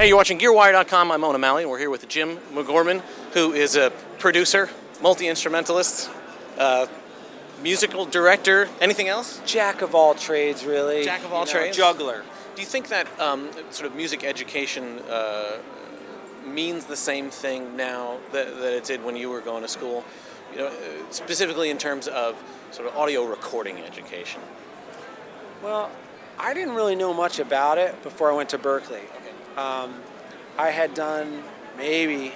Hey, you're watching GearWire.com. I'm Owen and we're here with Jim McGorman, who is a producer, multi-instrumentalist, musical director. Anything else? Jack of all trades, really. Jack of all trades? Juggler. Do you think that sort of music education means the same thing now that it did when you were going to school? You know, specifically in terms of sort of audio recording education. Well, I didn't really know much about it before I went to Berklee. Okay. I had done maybe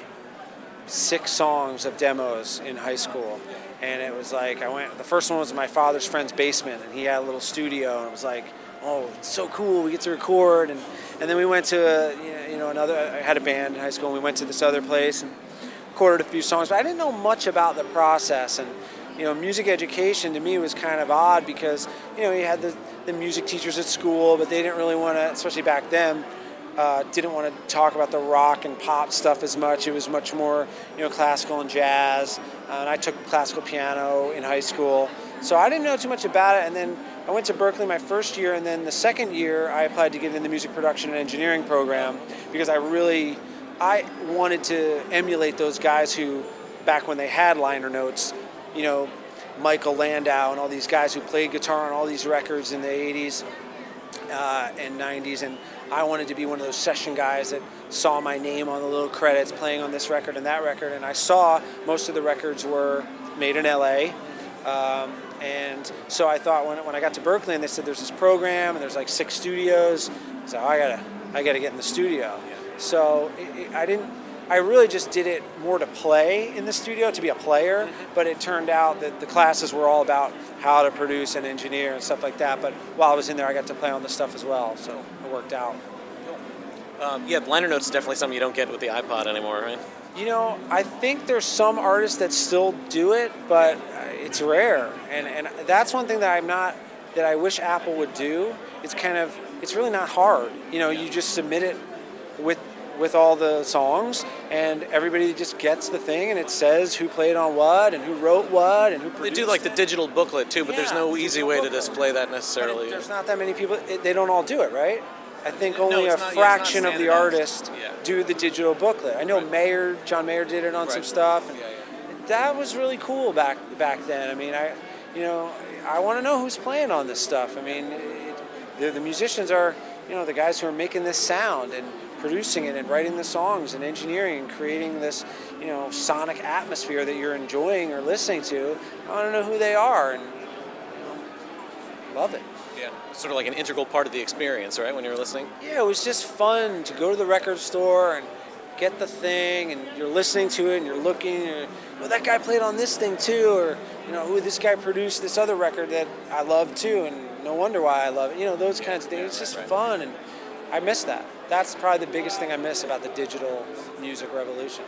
6 songs of demos in high school, and it was like the first one was in my father's friend's basement, and he had a little studio, and it was like, oh, it's so cool, we get to record. And then we went to I had a band in high school, and we went to this other place and recorded a few songs, but I didn't know much about the process. And music education to me was kind of odd because you had the music teachers at school, but they didn't really want to, especially back then, didn't want to talk about the rock and pop stuff as much. It was much more, classical and jazz. And I took classical piano in high school, so I didn't know too much about it. And then I went to Berklee my first year, and then the second year I applied to get in the music production and engineering program because I wanted to emulate those guys who, back when they had liner notes, Michael Landau and all these guys who played guitar on all these records in the 80s and 90s, and I wanted to be one of those session guys that saw my name on the little credits playing on this record and that record. And I saw most of the records were made in LA, and so I thought when I got to Berklee and they said there's this program and there's like 6 studios, so I gotta get in the studio. So I really just did it more to play in the studio, to be a player, but it turned out that the classes were all about how to produce and engineer and stuff like that. But while I was in there, I got to play on the stuff as well, so it worked out. Liner notes is definitely something you don't get with the iPod anymore, right? I think there's some artists that still do it, but it's rare. And that's one thing that I wish Apple would do. It's really not hard. You just submit it with all the songs, and everybody just gets the thing, and it says who played on what and who wrote what and who produced. They do like the digital booklet too, but there's no easy way to display that But necessarily. there's not that many people. They don't all do it, right? I think only a fraction of the artists do the digital booklet. I know John Mayer did it on some stuff. And that was really cool back then. I mean, I want to know who's playing on this stuff. I mean, the musicians are, the guys who are making this sound and producing it and writing the songs and engineering and creating this, sonic atmosphere that you're enjoying or listening to. I want to know who they are and love it. Yeah, sort of like an integral part of the experience, right, when you're listening? Yeah, it was just fun to go to the record store and get the thing, and you're listening to it and you're looking, and that guy played on this thing too, or this guy produced this other record that I love too, and no wonder why I love it. Those kinds of things. It's just fun, and I miss that. That's probably the biggest thing I miss about the digital music revolution.